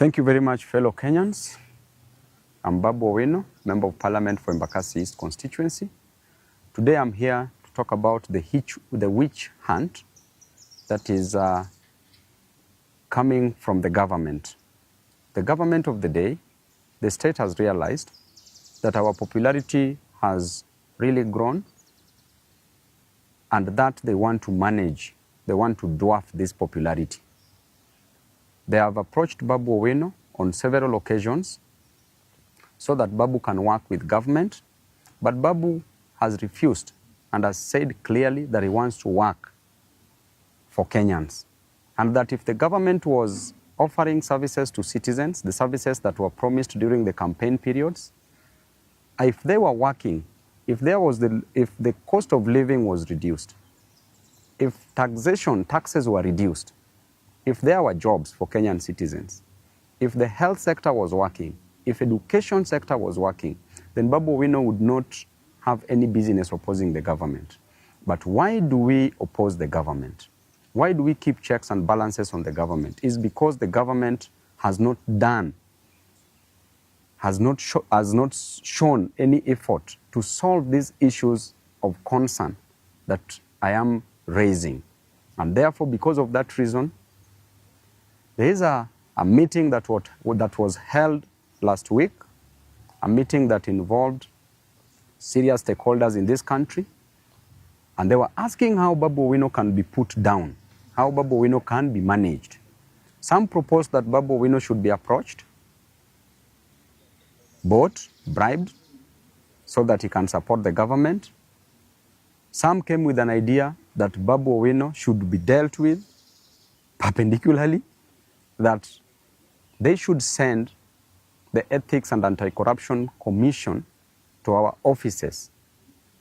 Thank you very much, fellow Kenyans. I'm Babu Owino, Member of Parliament for Embakasi East constituency. Today I'm here to talk about the witch hunt that is coming from the government. The government of the day, the state has realized that our popularity has really grown and that they want to manage, they want to dwarf this popularity. They have approached Babu Owino on several occasions so that Babu can work with government, but Babu has refused and has said clearly that he wants to work for Kenyans, and that if the government was offering services to citizens, the services that were promised during the campaign periods, if they were working, if the cost of living was reduced, if taxes were reduced, if there were jobs for Kenyan citizens, if the health sector was working, if education sector was working, then Babu Owino would not have any business opposing the government. But why do we oppose the government? Why do we keep checks and balances on the government? It's because the government has not shown any effort to solve these issues of concern that I am raising. And therefore, because of that reason, there is a meeting that was held last week, a meeting that involved serious stakeholders in this country, and they were asking how Babu Owino can be put down, how Babu Owino can be managed. Some proposed that Babu Owino should be approached, bought, bribed, so that he can support the government. Some came with an idea that Babu Owino should be dealt with perpendicularly, that they should send the Ethics and Anti-Corruption Commission to our offices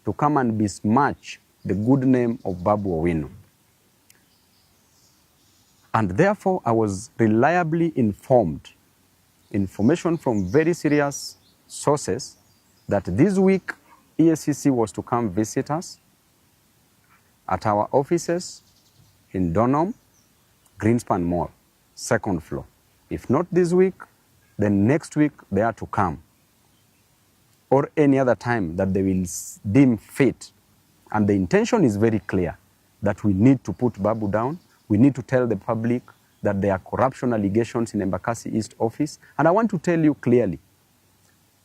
to come and besmirch the good name of Babu Owino. And therefore, I was reliably informed, information from very serious sources, that this week EACC was to come visit us at our offices in Donholm, Greenspan Mall, second floor. If not this week, then next week they are to come, or any other time that they will deem fit. And the intention is very clear, that we need to put Babu down. We need to tell the public that there are corruption allegations in Embakasi East office. And I want to tell you clearly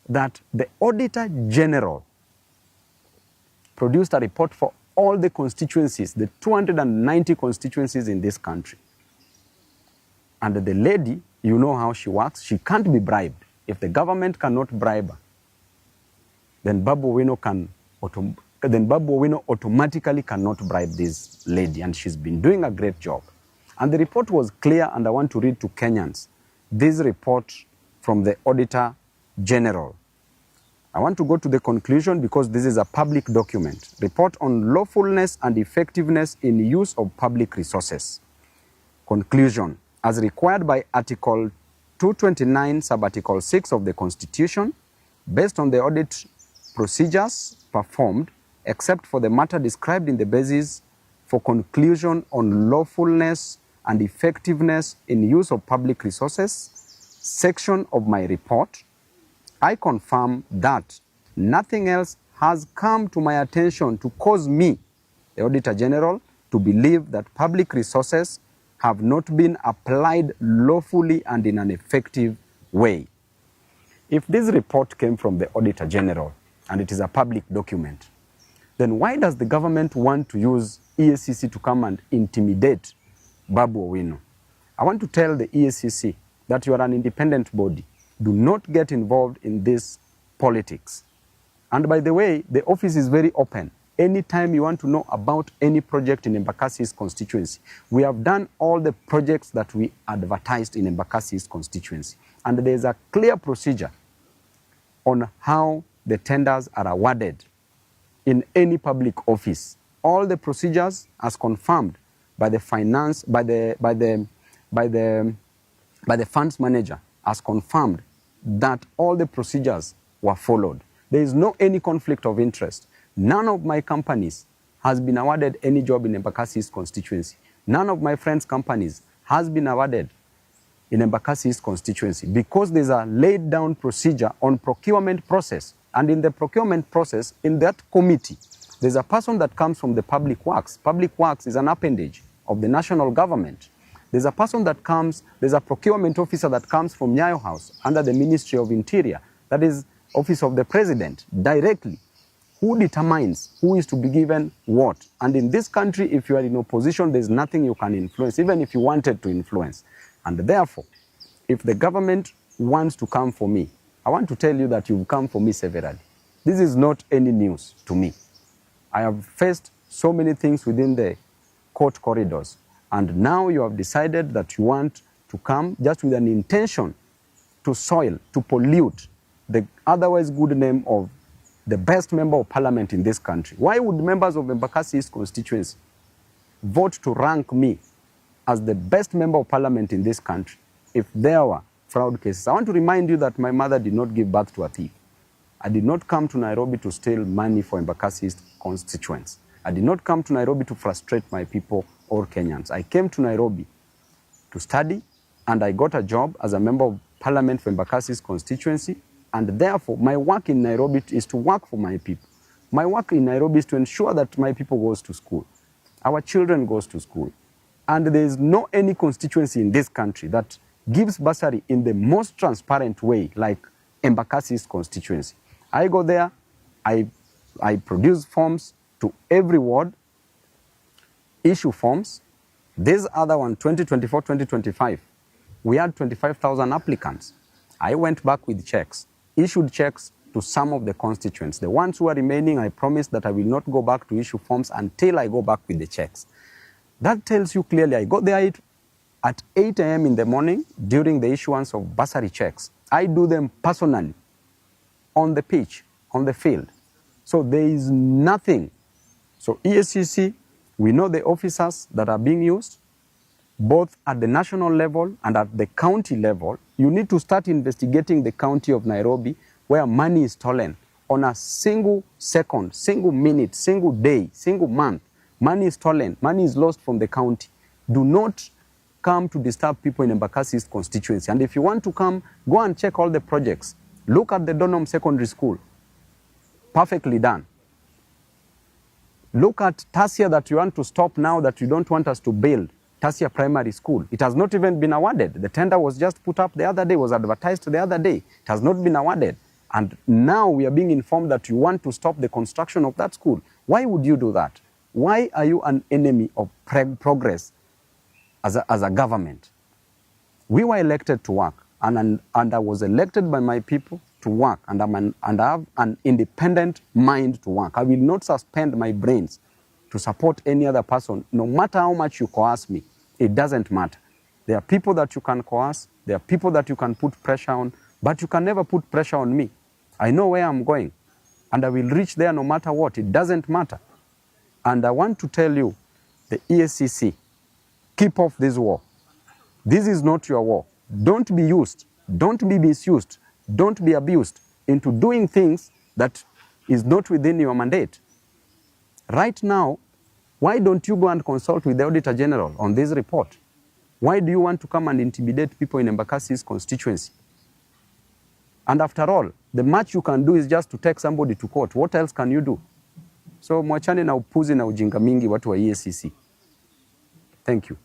that the Auditor General produced a report for all the constituencies, the 290 constituencies in this country. And the lady, you know how she works, she can't be bribed. If the government cannot bribe her, then Babu Owino automatically cannot bribe this lady, and she's been doing a great job. And the report was clear, and I want to read to Kenyans this report from the Auditor General. I want to go to the conclusion because this is a public document. Report on lawfulness and effectiveness in use of public resources. Conclusion. As required by Article 229, Sub-Article 6 of the Constitution, based on the audit procedures performed, except for the matter described in the basis for conclusion on lawfulness and effectiveness in use of public resources, section of my report, I confirm that nothing else has come to my attention to cause me, the Auditor General, to believe that public resources have not been applied lawfully and in an effective way. If this report came from the Auditor General and it is a public document, then why does the government want to use EACC to come and intimidate Babu Owino? I want to tell the EACC that you are an independent body. Do not get involved in this politics. And by the way, the office is very open. Anytime you want to know about any project in Embakasi's constituency, we have done all the projects that we advertised in Embakasi's constituency. And there is a clear procedure on how the tenders are awarded in any public office. All the procedures as confirmed by the funds manager, as confirmed that all the procedures were followed. There is no any conflict of interest. None of my companies has been awarded any job in Embakasi's constituency. None of my friends' companies has been awarded in Embakasi East constituency because there's a laid down procedure on procurement process. And in the procurement process, in that committee, there's a person that comes from the public works. Public works is an appendage of the national government. There's a person that comes, there's a procurement officer that comes from Nyayo House under the Ministry of Interior, that is Office of the President, directly. Who determines who is to be given what? And in this country, if you are in opposition, there's nothing you can influence, even if you wanted to influence. And therefore, if the government wants to come for me, I want to tell you that you've come for me severally. This is not any news to me. I have faced so many things within the court corridors. And now you have decided that you want to come just with an intention to soil, to pollute the otherwise good name of the best member of parliament in this country. Why would members of Embakasi East constituency vote to rank me as the best member of parliament in this country if there were fraud cases? I want to remind you that my mother did not give birth to a thief. I did not come to Nairobi to steal money for Embakasi East constituents. I did not come to Nairobi to frustrate my people or Kenyans. I came to Nairobi to study, and I got a job as a member of parliament for Embakasi East constituency. And therefore, my work in Nairobi is to work for my people. My work in Nairobi is to ensure that my people goes to school. Our children goes to school. And there is no any constituency in this country that gives bursary in the most transparent way like Embakasi East constituency. I go there, I produce forms to every ward, issue forms. This other one, 2024, 2025, we had 25,000 applicants. I went back with checks, issued checks to some of the constituents. The ones who are remaining, I promised that I will not go back to issue forms until I go back with the checks. That tells you clearly, I got there at 8 a.m. in the morning during the issuance of bursary checks. I do them personally, on the pitch, on the field. So there is nothing. So EACC, we know the officers that are being used, both at the national level and at the county level. You need to start investigating the county of Nairobi where money is stolen on a single second, single minute, single day, single month. Money is stolen, money is lost from the county. Do not come to disturb people in Embakasi East constituency. And if you want to come, go and check all the projects. Look at the Donholm Secondary School. Perfectly done. Look at Tasia that you want to stop now that you don't want us to build. Tasia Primary School. It has not even been awarded. The tender was just put up the other day, was advertised the other day. It has not been awarded. And now we are being informed that you want to stop the construction of that school. Why would you do that? Why are you an enemy of progress as a government? We were elected to work, and I was elected by my people to work, and I have an independent mind to work. I will not suspend my brains to support any other person, no matter how much you coerce me. It doesn't matter. There are people that you can coerce, there are people that you can put pressure on, but you can never put pressure on me. I know where I'm going, and I will reach there no matter what. It doesn't matter. And I want to tell you, the EACC, keep off this war. This is not your war. Don't be used, don't be misused, don't be abused into doing things that is not within your mandate. Right now, why don't you go and consult with the Auditor General on this report? Why do you want to come and intimidate people in Embakasi East constituency? And after all, the much you can do is just to take somebody to court. What else can you do? So mwachane na upuzi na ujinga mingi watu wa EACC. Thank you.